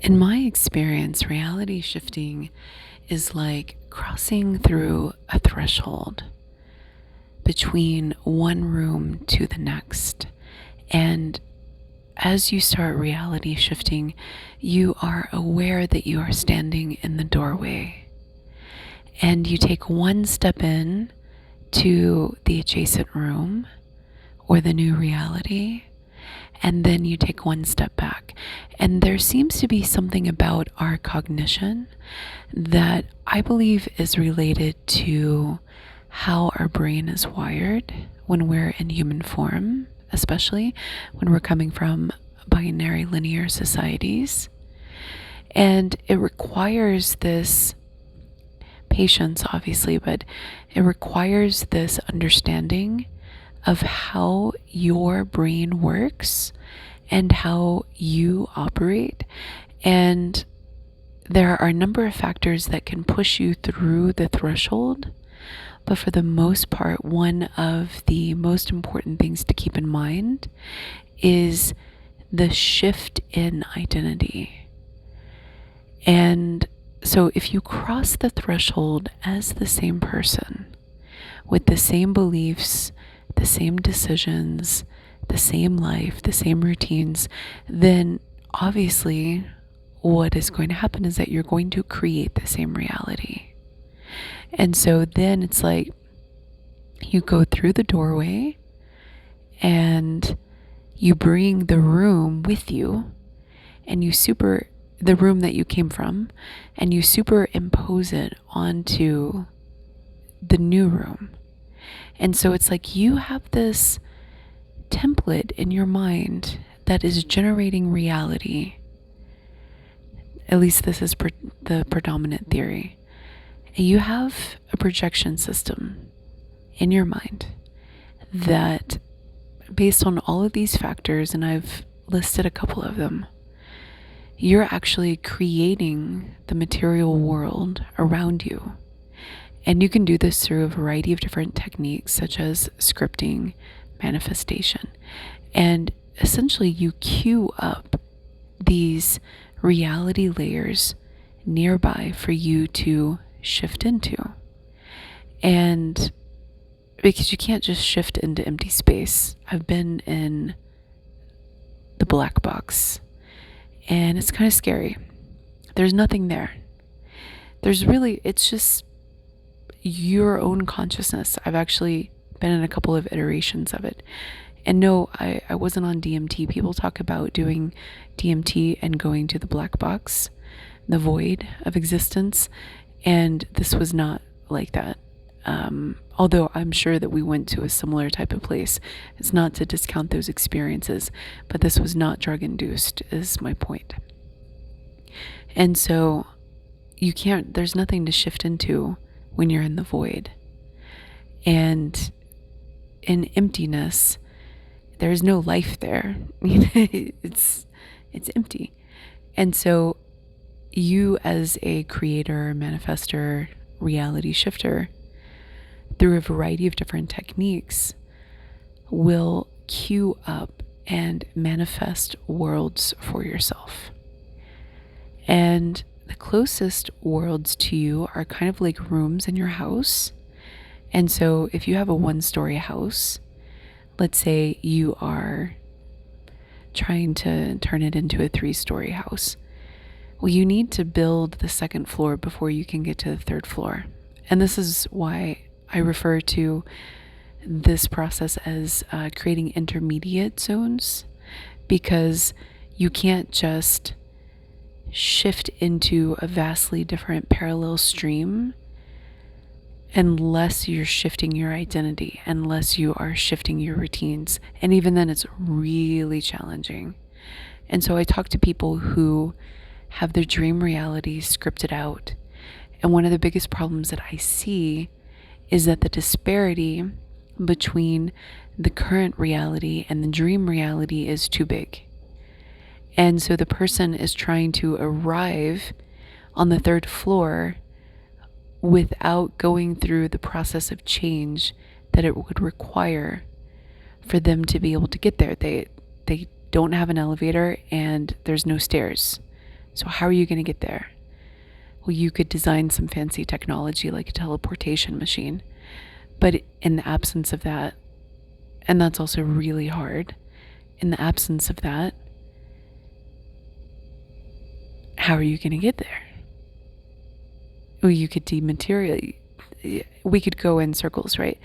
In my experience, reality shifting is like crossing through a threshold between one room to the next. And as you start reality shifting, you are aware that you are standing in the doorway. And you take one step in to the adjacent room or the new reality, and then you take one step back. And there seems to be something about our cognition that I believe is related to how our brain is wired when we're in human form, especially when we're coming from binary linear societies. And it requires this patience, obviously, but it requires this understanding of how your brain works and how you operate. And there are a number of factors that can push you through the threshold. But for the most part, one of the most important things to keep in mind is the shift in identity. And so if you cross the threshold as the same person, with the same beliefs, the same decisions, the same life, the same routines, then obviously what is going to happen is that you're going to create the same reality. And so then it's like you go through the doorway and you bring the room with you, and the room that you came from, and you superimpose it onto the new room. And so it's like you have this template in your mind that is generating reality. At least this is the predominant theory. And you have a projection system in your mind that, based on all of these factors, and I've listed a couple of them, you're actually creating the material world around you. And you can do this through a variety of different techniques, such as scripting, manifestation. And essentially, you queue up these reality layers nearby for you to shift into. And because you can't just shift into empty space. I've been in the black box, and it's kind of scary. There's nothing there. It's just your own consciousness. I've actually been in a couple of iterations of it. And no, I wasn't on DMT. People talk about doing DMT and going to the black box, the void of existence. And this was not like that. Although I'm sure that we went to a similar type of place. It's not to discount those experiences, but this was not drug induced, is my point. And so there's nothing to shift into when you're in the void. And in emptiness, there's no life there. It's empty. And so you, as a creator, manifester, reality shifter, through a variety of different techniques, will queue up and manifest worlds for yourself. And the closest worlds to you are kind of like rooms in your house. And so if you have a one-story house, let's say you are trying to turn it into a 3-story house. Well, you need to build the second floor before you can get to the third floor. And this is why I refer to this process as creating intermediate zones, because you can't just shift into a vastly different parallel stream unless you're shifting your identity, unless you are shifting your routines. And even then, it's really challenging. And so I talk to people who have their dream reality scripted out. And one of the biggest problems that I see is that the disparity between the current reality and the dream reality is too big. And so the person is trying to arrive on the third floor without going through the process of change that it would require for them to be able to get there. They don't have an elevator and there's no stairs. So how are you going to get there? Well, you could design some fancy technology like a teleportation machine. But in the absence of that, and that's also really hard, in the absence of that, how are you going to get there? Well, you could dematerialize. We could go in circles, right?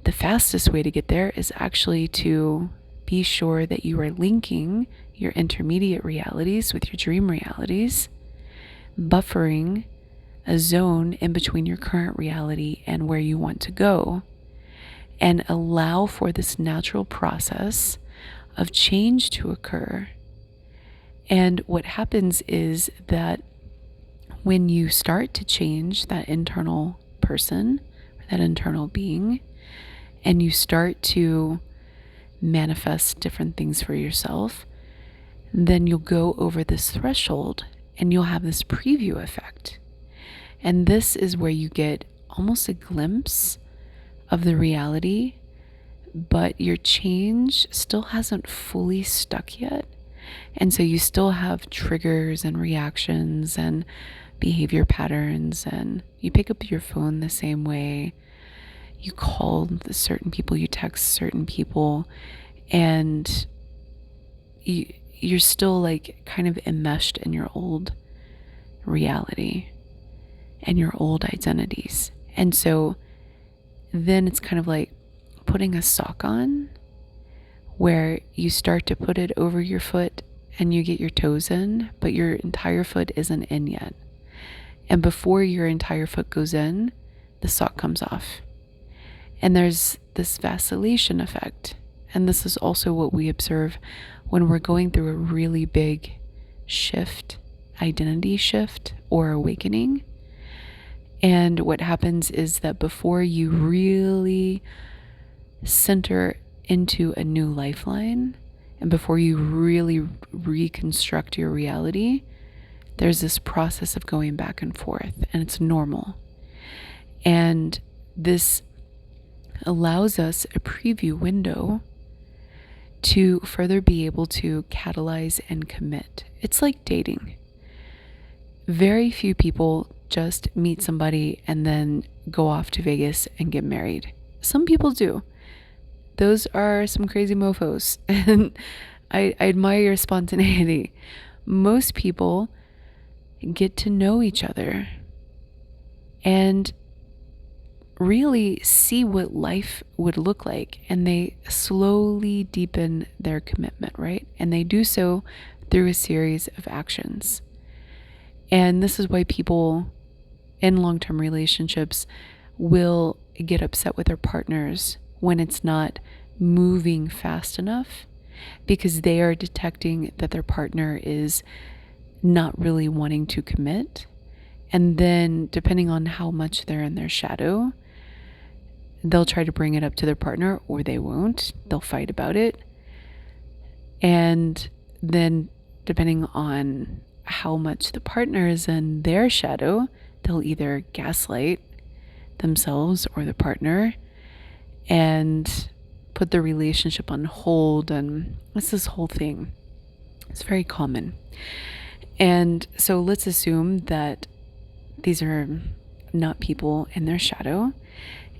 The fastest way to get there is actually to be sure that you are linking your intermediate realities with your dream realities, buffering a zone in between your current reality and where you want to go, and allow for this natural process of change to occur. And what happens is that when you start to change that internal person, that internal being, and you start to manifest different things for yourself, then you'll go over this threshold and you'll have this preview effect. And this is where you get almost a glimpse of the reality, but your change still hasn't fully stuck yet. And so you still have triggers and reactions and behavior patterns, and you pick up your phone the same way. You call certain people, you text certain people, and you're still like kind of enmeshed in your old reality and your old identities. And so then it's kind of like putting a sock on, where you start to put it over your foot and you get your toes in, but your entire foot isn't in yet. And before your entire foot goes in, the sock comes off. And there's this vacillation effect. And this is also what we observe when we're going through a really big shift, identity shift or awakening. And what happens is that before you really center into a new lifeline, and before you really reconstruct your reality, there's this process of going back and forth, and it's normal. And this allows us a preview window to further be able to catalyze and commit. It's like dating. Very few people just meet somebody and then go off to Vegas and get married. Some people do. Those are some crazy mofos, and I admire your spontaneity. Most people get to know each other and really see what life would look like, and they slowly deepen their commitment, right? And they do so through a series of actions. And this is why people in long-term relationships will get upset with their partners when it's not moving fast enough, because they are detecting that their partner is not really wanting to commit. And then depending on how much they're in their shadow, they'll try to bring it up to their partner, or they won't. They'll fight about it. And then depending on how much the partner is in their shadow, they'll either gaslight themselves or the partner and put the relationship on hold. And it's this whole thing. It's very common. And so let's assume that these are not people in their shadow.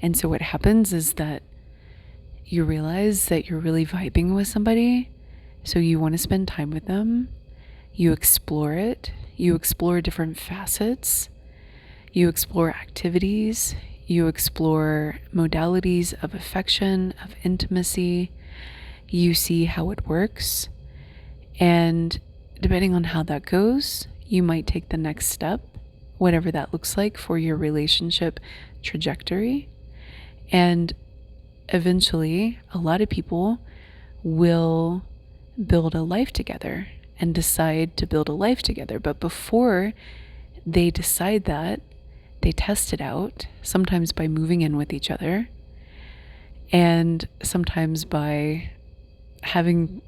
And so what happens is that you realize that you're really vibing with somebody. So you want to spend time with them. You explore it. You explore different facets. You explore activities. You explore modalities of affection, of intimacy. You see how it works. And depending on how that goes, you might take the next step, whatever that looks like for your relationship trajectory. And eventually, a lot of people will build a life together and decide to build a life together. But before they decide that, they test it out, sometimes by moving in with each other, and sometimes by having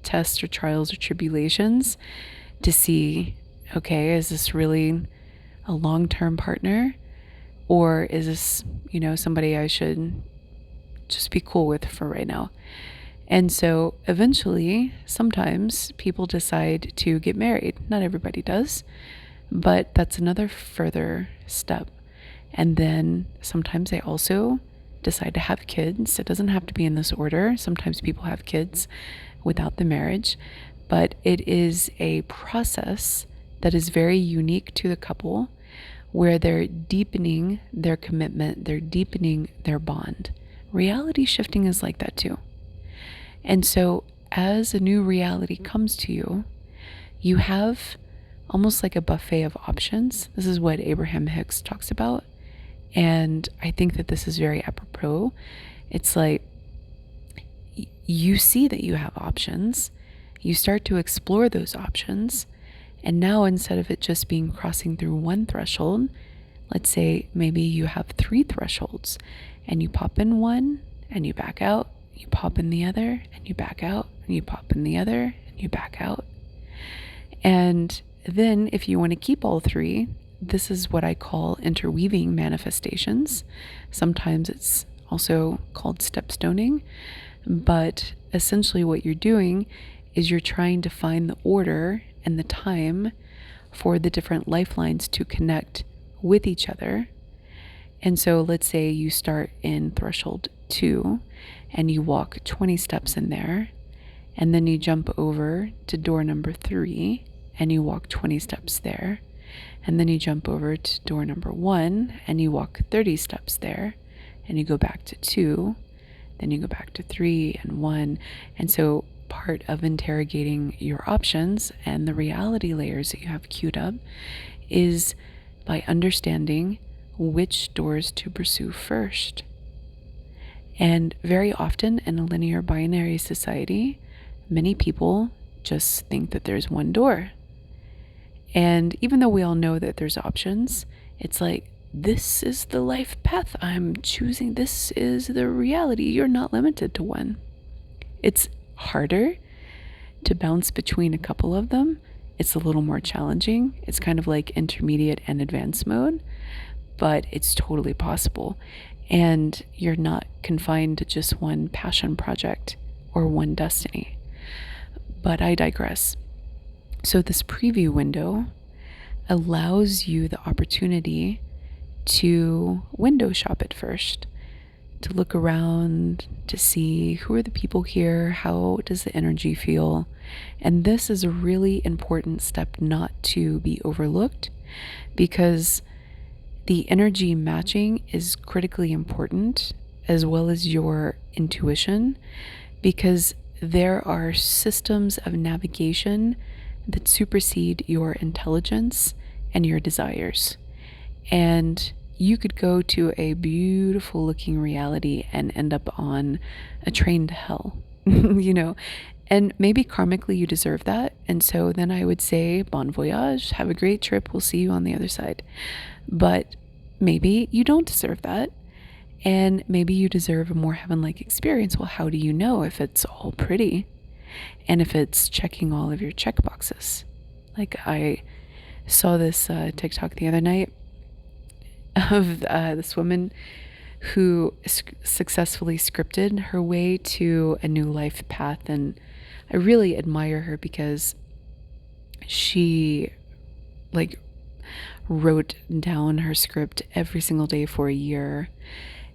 tests or trials or tribulations to see, okay, is this really a long-term partner? Or is this, somebody I should just be cool with for right now? And so eventually, sometimes people decide to get married. Not everybody does, but that's another further step. And then sometimes they also decide to have kids. It doesn't have to be in this order. Sometimes people have kids without the marriage, but it is a process that is very unique to the couple where they're deepening their commitment, they're deepening their bond. Reality shifting is like that too. And so as a new reality comes to you, you have almost like a buffet of options. This is what Abraham Hicks talks about. And I think that this is very apropos. It's like you see that you have options, you start to explore those options, and now instead of it just being crossing through one threshold, let's say maybe you have 3 thresholds, and you pop in one and you back out, you pop in the other and you back out, and you pop in the other and you back out. And then if you want to keep all 3, this is what I call interweaving manifestations. Sometimes it's also called stepstoning, but essentially what you're doing is you're trying to find the order and the time for the different lifelines to connect with each other. And so let's say you start in threshold 2 and you walk 20 steps in there, and then you jump over to door number 3 and you walk 20 steps there. And then you jump over to door number 1 and you walk 30 steps there, and you go back to 2, then you go back to 3 and 1. And so part of interrogating your options and the reality layers that you have queued up is by understanding which doors to pursue first. And very often in a linear binary society, many people just think that there's one door. And even though we all know that there's options, it's like, this is the life path I'm choosing. This is the reality. You're not limited to one. It's harder to bounce between a couple of them. It's a little more challenging. It's kind of like intermediate and advanced mode, but it's totally possible. And you're not confined to just one passion project or one destiny. But I digress. So this preview window allows you the opportunity to window shop at first, to look around, to see who are the people here, how does the energy feel. And this is a really important step not to be overlooked, because the energy matching is critically important, as well as your intuition, because there are systems of navigation that supersede your intelligence and your desires. And you could go to a beautiful looking reality and end up on a train to hell, and maybe karmically you deserve that. And so then I would say, bon voyage, have a great trip. We'll see you on the other side. But maybe you don't deserve that. And maybe you deserve a more heaven-like experience. Well, how do you know if it's all pretty and if it's checking all of your check boxes? Like I saw this TikTok the other night of this woman who successfully scripted her way to a new life path. And I really admire her because she wrote down her script every single day for a year,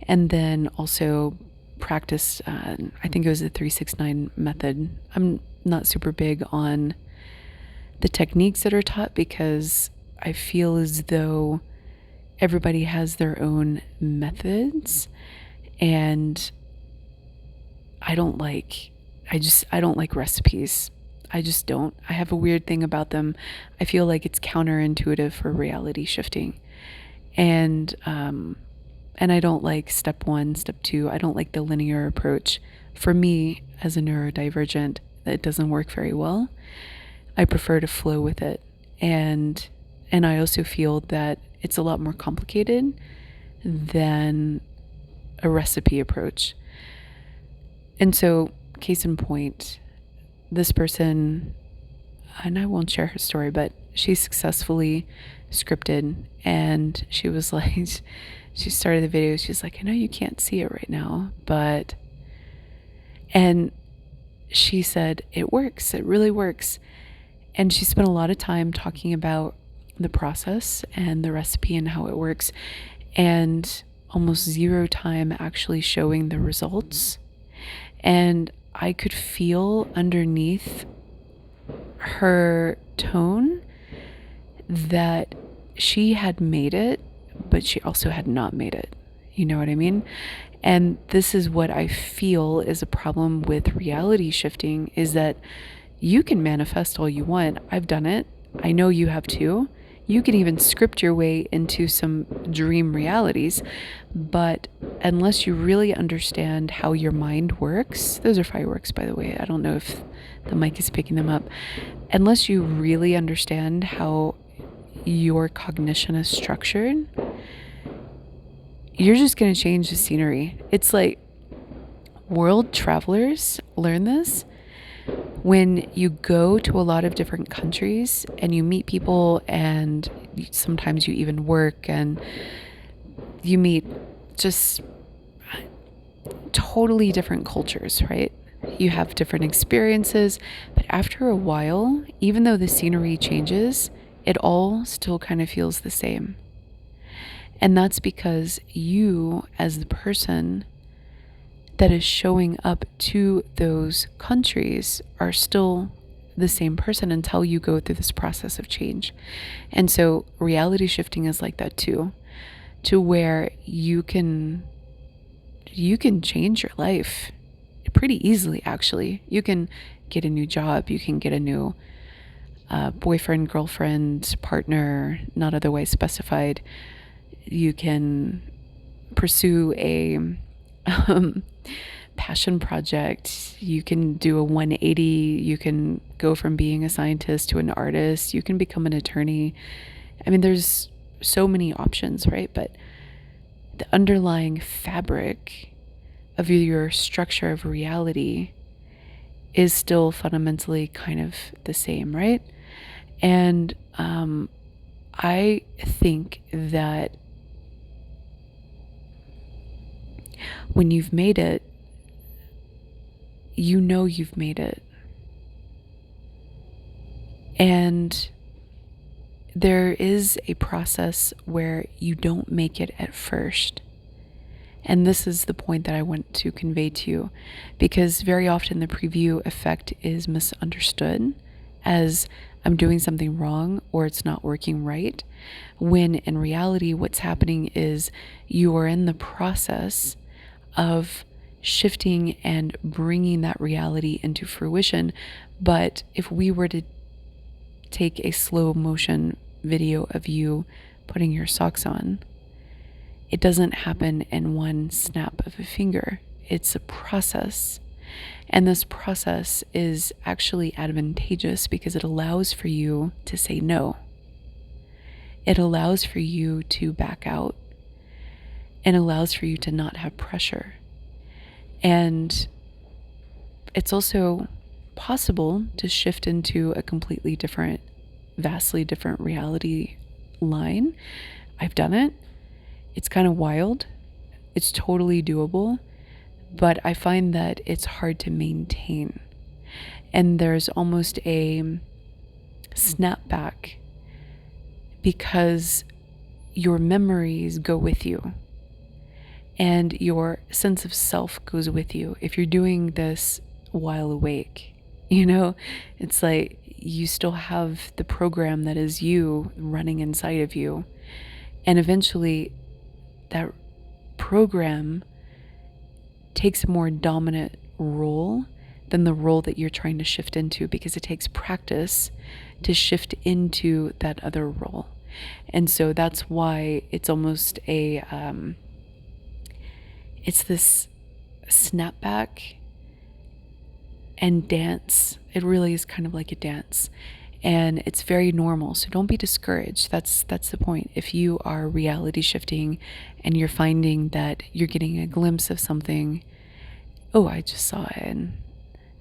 and then also practiced, I think it was the 369 method. I'm not super big on the techniques that are taught because I feel as though everybody has their own methods, and I don't like recipes. I just don't. I have a weird thing about them. I feel like it's counterintuitive for reality shifting. And I don't like step 1, step 2. I don't like the linear approach. For me, as a neurodivergent, it doesn't work very well. I prefer to flow with it. And I also feel that it's a lot more complicated than a recipe approach. And so, case in point, this person, and I won't share her story, but she successfully scripted, and she was like, she started the video, she's like, I know you can't see it right now, and she said, it works. It really works. And she spent a lot of time talking about the process and the recipe and how it works, and almost zero time actually showing the results. And I could feel underneath her tone that she had made it, but she also had not made it. You know what I mean? And this is what I feel is a problem with reality shifting, is that you can manifest all you want. I've done it. I know you have too. You can even script your way into some dream realities. But unless you really understand how your mind works, those are fireworks, by the way. I don't know if the mic is picking them up. Unless you really understand how your cognition is structured, you're just going to change the scenery. It's like world travelers learn this. When you go to a lot of different countries and you meet people, and sometimes you even work, and you meet just totally different cultures, right? You have different experiences, but after a while, even though the scenery changes, it all still kind of feels the same. And that's because you, as the person that is showing up to those countries, are still the same person until you go through this process of change. And so reality shifting is like that too, to where you can change your life pretty easily. Actually, you can get a new job, you can get a new boyfriend, girlfriend, partner, not otherwise specified. You can pursue a passion project. You can do a 180. You can go from being a scientist to an artist. You can become an attorney. I mean, there's so many options, right? But the underlying fabric of your structure of reality is still fundamentally kind of the same, right? And I think that when you've made it, you know you've made it. And there is a process where you don't make it at first. And this is the point that I want to convey to you, because very often the preview effect is misunderstood as I'm doing something wrong or it's not working right, when in reality what's happening is you are in the process of shifting and bringing that reality into fruition. But if we were to take a slow motion video of you putting your socks on, it doesn't happen in one snap of a finger. It's a process. And this process is actually advantageous because it allows for you to say no. It allows for you to back out, and allows for you to not have pressure. And it's also possible to shift into a completely different, vastly different reality line. I've done it. It's kind of wild. It's totally doable, but I find that it's hard to maintain. And there's almost a snapback because your memories go with you and your sense of self goes with you. If you're doing this while awake, it's like you still have the program that is you running inside of you. And eventually that program takes a more dominant role than the role that you're trying to shift into, because it takes practice to shift into that other role. And so that's why it's almost it's this snapback and dance. It really is kind of like a dance, and it's very normal. So don't be discouraged. That's the point. If you are reality shifting and you're finding that you're getting a glimpse of something, oh, I just saw a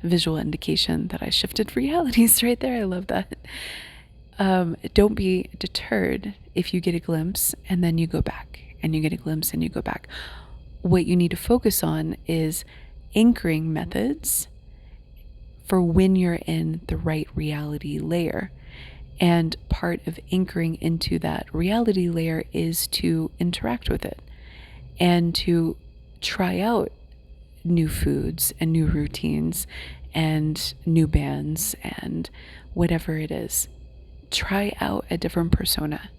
visual indication that I shifted realities right there. I love that. Don't be deterred if you get a glimpse and then you go back, and you get a glimpse and you go back. What you need to focus on is anchoring methods for when you're in the right reality layer. And part of anchoring into that reality layer is to interact with it and to try out new foods and new routines and new bands and whatever it is. Try out a different persona.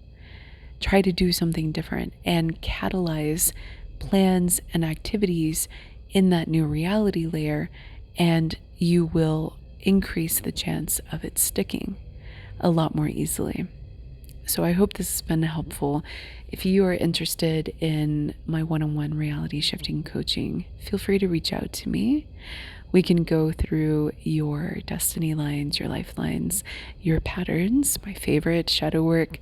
Try to do something different and catalyze plans and activities in that new reality layer, and you will increase the chance of it sticking a lot more easily. So I hope this has been helpful. If you are interested in my one-on-one reality shifting coaching, feel free to reach out to me. We can go through your destiny lines, your lifelines, your patterns, my favorite shadow work,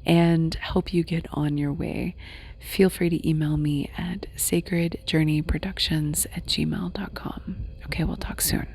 and help you get on your way. Feel free to email me at sacredjourneyproductions@gmail.com. Okay, we'll talk soon.